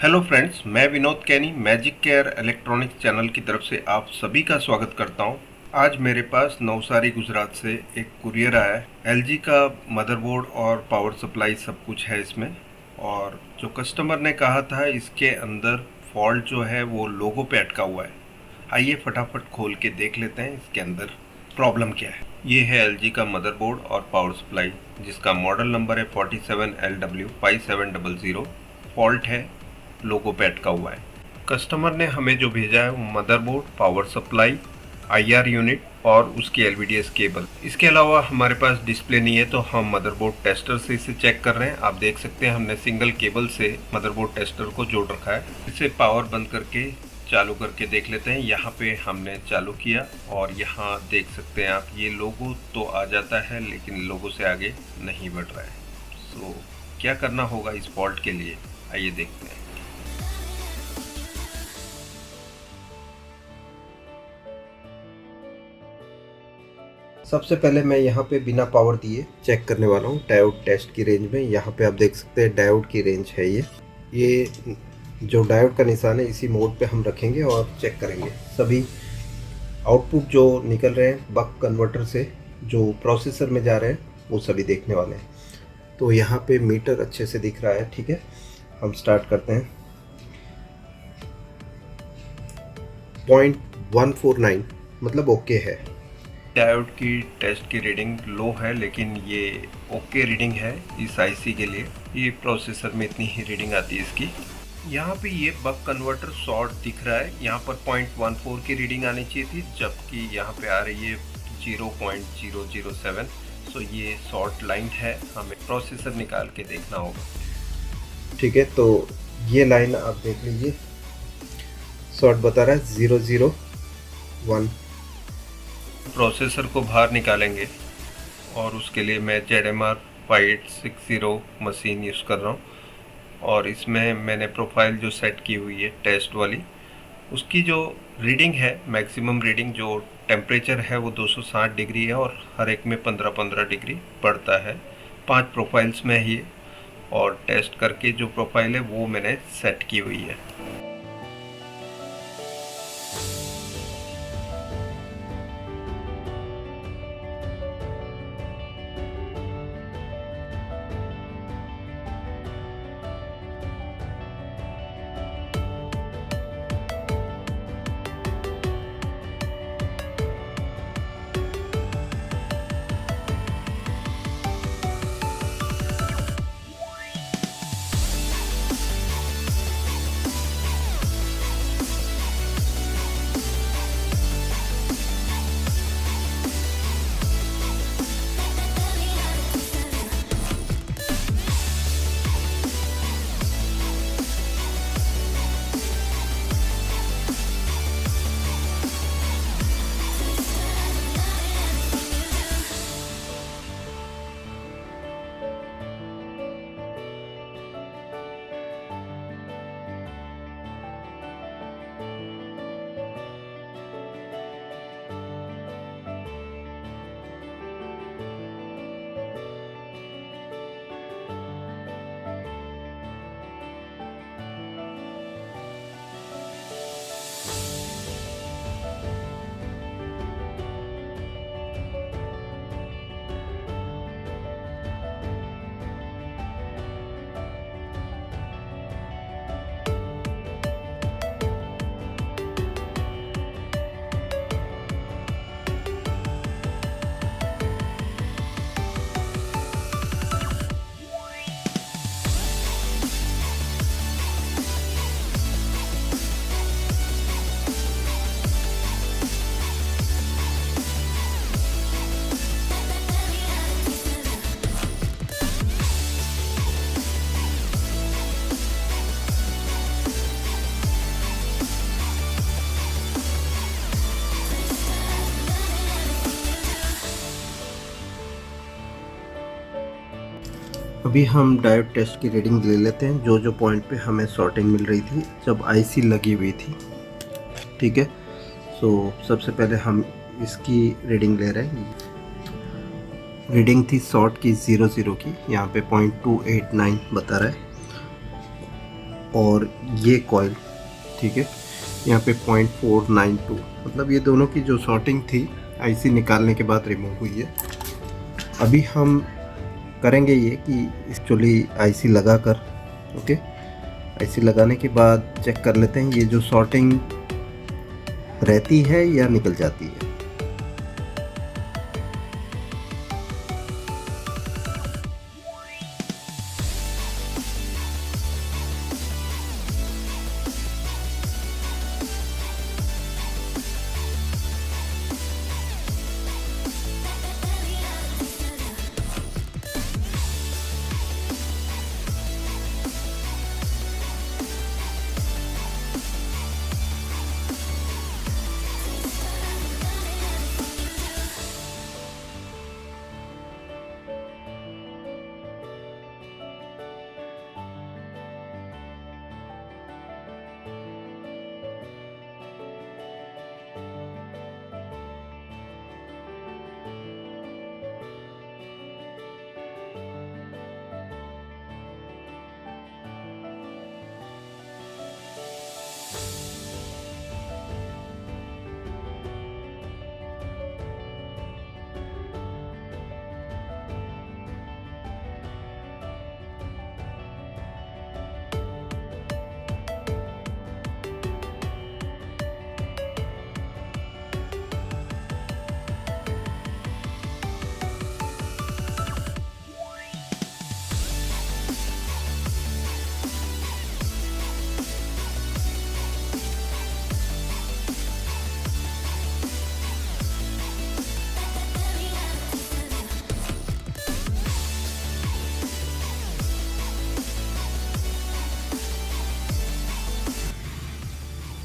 Hello friends, मैं विनोद कैनी magic care electronics channel की तरफ से आप सभी का स्वागत करता हूं। आज मेरे पास नवसारी गुजरात से एक कुरियर आया है। एलजी का मदरबोर्ड और पावर सप्लाई सब कुछ है इसमें। और जो कस्टमर ने कहा था इसके अंदर फॉल्ट जो है वो लोगो पे अटका हुआ है। आइए फटाफट खोल के देख लेते हैं इसके अंदर प्रॉब्लम क्या है। ये है एलजी का मदरबोर्ड और पावर सप्लाई जिसका मॉडल नंबर है 47LW5700। फॉल्ट है, लोगो पे अटका हुआ है। कस्टमर ने हमें जो भेजा है वो motherboard, power supply, IR unit और उसकी एलवीडीएस केबल। इसके अलावा हमारे पास डिस्प्ले नहीं है तो हम मदरबोर्ड टेस्टर से इसे चेक कर रहे हैं। आप देख सकते हैं हमने सिंगल केबल से मदरबोर्ड टेस्टर को जोड़ रखा है। इसे पावर बंद करके चालू करके देख लेते हैं। यहाँ पे हमने चालू किया और यहाँ देख सकते हैं आप, ये लोगो तो आ जाता है लेकिन लोगो से आगे नहीं बढ़ रहा है। सो क्या करना होगा इस फॉल्ट के लिए, आइए देखते हैं। सबसे पहले मैं यहाँ पे बिना पावर दिए चेक करने वाला हूँ डायोड टेस्ट की रेंज में। यहाँ पे आप देख सकते हैं डायोड की रेंज है ये जो डायोड का निशान है इसी मोड पे हम रखेंगे और चेक करेंगे। सभी आउटपुट जो निकल रहे हैं बक कन्वर्टर से जो प्रोसेसर में जा रहे हैं वो सभी देखने वाले हैं। तो यहाँ पे मीटर अच्छे से दिख रहा है, ठीक है। हम स्टार्ट करते हैं। 0.149 मतलब ओके है। डायोड की टेस्ट की रीडिंग लो है लेकिन ये ओके रीडिंग है इस आईसी के लिए। ये प्रोसेसर में इतनी ही रीडिंग आती है इसकी। यहाँ पे ये बक कन्वर्टर शॉर्ट दिख रहा है। यहाँ पर 0.14 की रीडिंग आनी चाहिए थी जबकि यहाँ पे आ रही है 0.007। सो ये शॉर्ट लाइन है, हमें प्रोसेसर निकाल के देखना होगा। ठीक है, तो ये लाइन आप देख लीजिए, शॉर्ट बता रहा है 001। प्रोसेसर को बाहर निकालेंगे और उसके लिए मैं ZMR 5860 मशीन यूज़ कर रहा हूँ। और इसमें मैंने प्रोफाइल जो सेट की हुई है टेस्ट वाली, उसकी जो रीडिंग है मैक्सिमम रीडिंग, जो टेम्परेचर है वो 260 डिग्री है और हर एक में 15-15 डिग्री पड़ता है। 5 प्रोफाइल्स में ही, और टेस्ट करके जो प्रोफाइल है वो मैंने सेट की हुई है। अभी हम डायोड टेस्ट की रीडिंग ले लेते हैं, जो जो पॉइंट पे हमें शॉर्टिंग मिल रही थी जब आईसी लगी हुई थी, ठीक है। सो सबसे पहले हम इसकी रीडिंग ले रहे हैं। रीडिंग थी शॉर्ट की 00 की, यहाँ पे 0.289 बता रहा है। और ये कॉइल, ठीक है, यहाँ पे 0.492, मतलब ये दोनों की जो शॉर्टिंग थी आईसी निकालने के बाद रिमूव हुई है। अभी हम करेंगे ये कि एक्चुअली आईसी लगा कर, ओके, आईसी लगाने के बाद चेक कर लेते हैं ये जो शॉर्टिंग रहती है या निकल जाती है।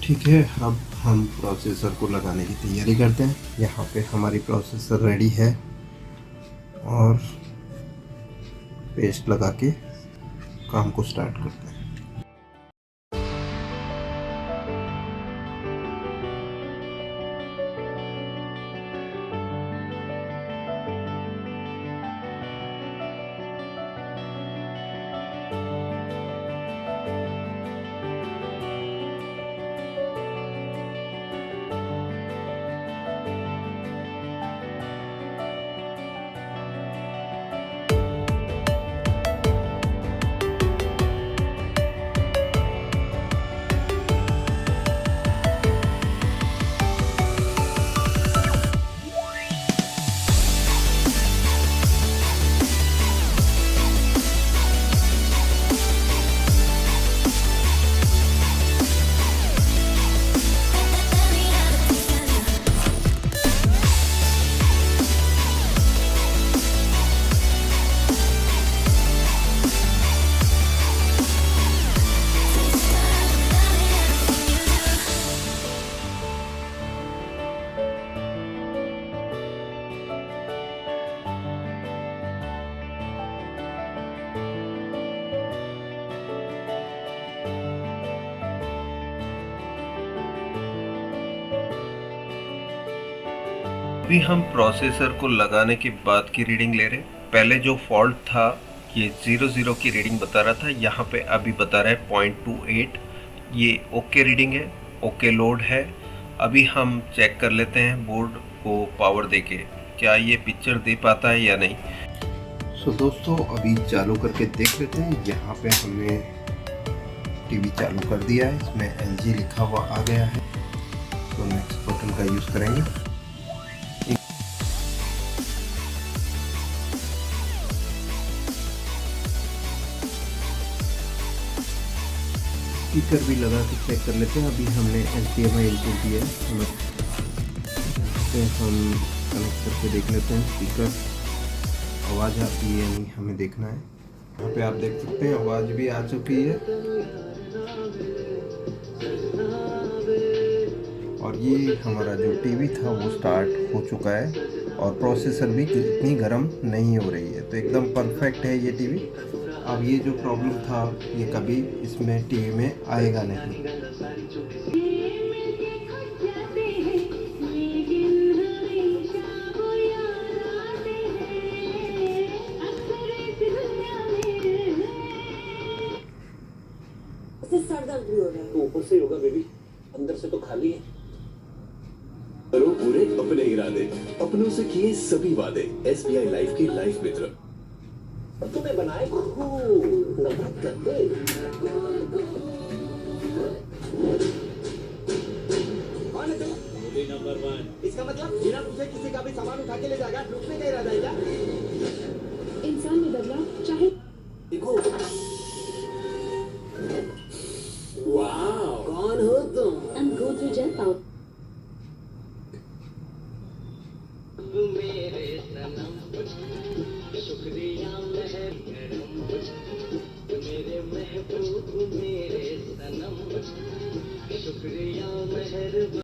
ठीक है, अब हम प्रोसेसर को लगाने की तैयारी करते हैं। यहाँ पे हमारी प्रोसेसर रेडी है और पेस्ट लगा के काम को स्टार्ट करते हैं। अभी हम प्रोसेसर को लगाने के बाद की रीडिंग ले रहे हैं। पहले जो फॉल्ट था ये 00 की रीडिंग बता रहा था, यहाँ पे अभी बता रहा है 0.28। ये ओके रीडिंग है, ओके लोड है। अभी हम चेक कर लेते हैं बोर्ड को पावर देके क्या ये पिक्चर दे पाता है या नहीं। सो दोस्तों अभी चालू करके देख लेते हैं। यहाँ पे हमने टीवी चालू कर दिया है, इसमें LG लिखा हुआ आ गया है। तो नेक्स्ट बटन का यूज़ करेंगे। स्पीकर भी लगा के चेक कर लेते हैं। अभी हमने HDMI इनपुट दिया है, हम कनेक्ट करके देख लेते हैं स्पीकर आवाज़ आती है या नहीं, हमें देखना है। यहाँ पे आप देख सकते हैं आवाज़ भी आ चुकी है और ये हमारा जो टीवी था वो स्टार्ट हो चुका है और प्रोसेसर भी इतनी गर्म नहीं हो रही है, तो एकदम परफेक्ट है ये टीवी। अब ये जो प्रॉब्लम था ये कभी इसमें टीवी में आएगा नहीं। सर दर्द भी हो रहा है। तो ऊपर से होगा बेबी, अंदर से तो खाली है। करो पूरे अपने इरादे, अपनों से किए सभी वादे। SBI लाइफ की लाइफ मित्र। और तुम्हें बनाए खूब नमक करते। कौन है तुम? मोदी नंबर 1। इसका मतलब बिना पूछे किसी का भी सामान उठा के ले जाएगा, लूटने का इरादा है क्या? इंसान में बदलाव चाहे देखो। वाह, कौन हो तुम? I'm go through gel powder. मेरे सनम शुक्रिया मेरे महबूब मेरे सनम शुक्रिया मेहरबान।